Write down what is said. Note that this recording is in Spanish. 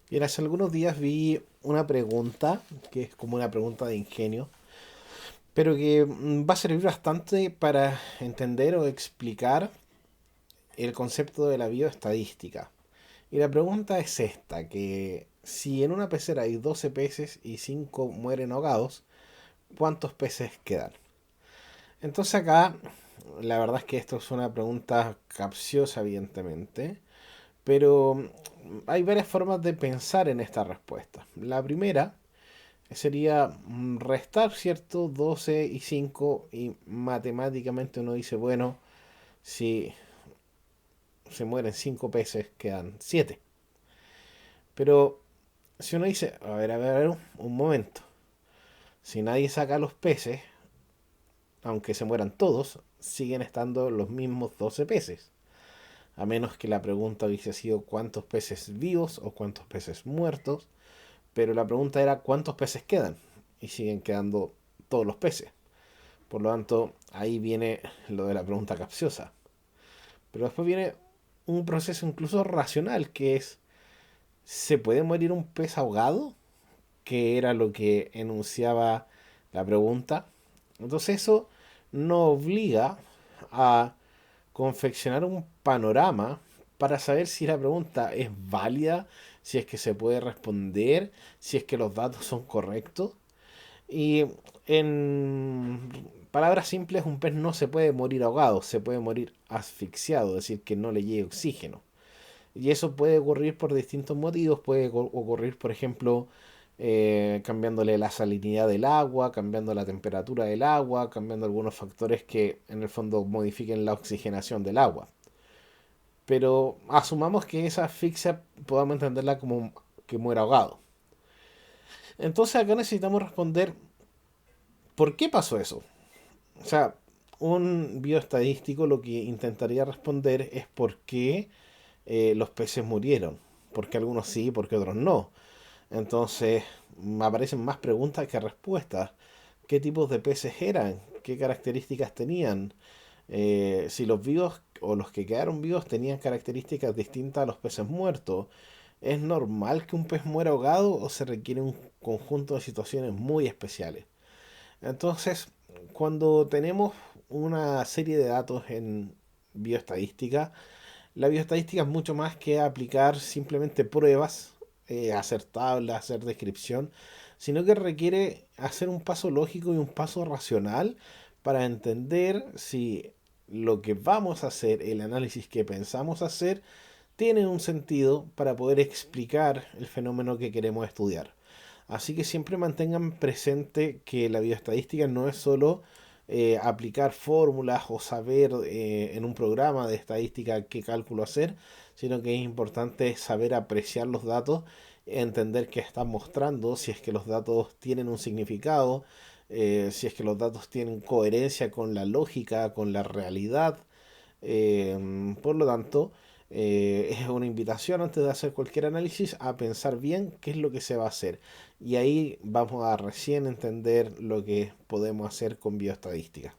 Bien, hace algunos días vi una pregunta, que es como una pregunta de ingenio, pero que va a servir bastante para entender o explicar el concepto de la bioestadística. Y la pregunta es esta, que si en una pecera hay 12 peces y 5 mueren ahogados, ¿cuántos peces quedan? Entonces acá, la verdad es que esto es una pregunta capciosa, evidentemente, pero hay varias formas de pensar en esta respuesta. La primera sería restar, ¿cierto? 12 y 5 y matemáticamente uno dice, bueno, si se mueren 5 peces quedan 7. Pero si uno dice, a ver, un momento, si nadie saca los peces, aunque se mueran todos, siguen estando los mismos 12 peces. A menos que la pregunta hubiese sido cuántos peces vivos o cuántos peces muertos, pero la pregunta era cuántos peces quedan y siguen quedando todos los peces. Por lo tanto, ahí viene lo de la pregunta capciosa. Pero después viene un proceso incluso racional, que es, ¿se puede morir un pez ahogado? Que era lo que enunciaba la pregunta. Entonces eso nos obliga a confeccionar un panorama para saber si la pregunta es válida, si es que se puede responder, si es que los datos son correctos. Y en palabras simples, un pez no se puede morir ahogado, se puede morir asfixiado, es decir, que no le llegue oxígeno. Y eso puede ocurrir por distintos motivos, puede ocurrir, por ejemplo, cambiándole la salinidad del agua, cambiando la temperatura del agua, cambiando algunos factores que en el fondo modifiquen la oxigenación del agua. Pero asumamos que esa asfixia podamos entenderla como que muera ahogado. Entonces acá necesitamos responder ¿por qué pasó eso? O sea, un bioestadístico lo que intentaría responder es por qué los peces murieron. Porque algunos sí, porque otros no. Entonces, me aparecen más preguntas que respuestas. ¿Qué tipos de peces eran? ¿Qué características tenían? Si los vivos o los que quedaron vivos tenían características distintas a los peces muertos. ¿Es normal que un pez muera ahogado o se requiere un conjunto de situaciones muy especiales? Entonces, cuando tenemos una serie de datos en bioestadística, la bioestadística es mucho más que aplicar simplemente pruebas, hacer tablas, hacer descripción, sino que requiere hacer un paso lógico y un paso racional para entender si lo que vamos a hacer, el análisis que pensamos hacer, tiene un sentido para poder explicar el fenómeno que queremos estudiar. Así que siempre mantengan presente que la bioestadística no es solo aplicar fórmulas o saber en un programa de estadística qué cálculo hacer, sino que es importante saber apreciar los datos, entender qué están mostrando, si es que los datos tienen un significado, si es que los datos tienen coherencia con la lógica, con la realidad. Por lo tanto, es una invitación antes de hacer cualquier análisis a pensar bien qué es lo que se va a hacer. Y ahí vamos a recién entender lo que podemos hacer con bioestadística.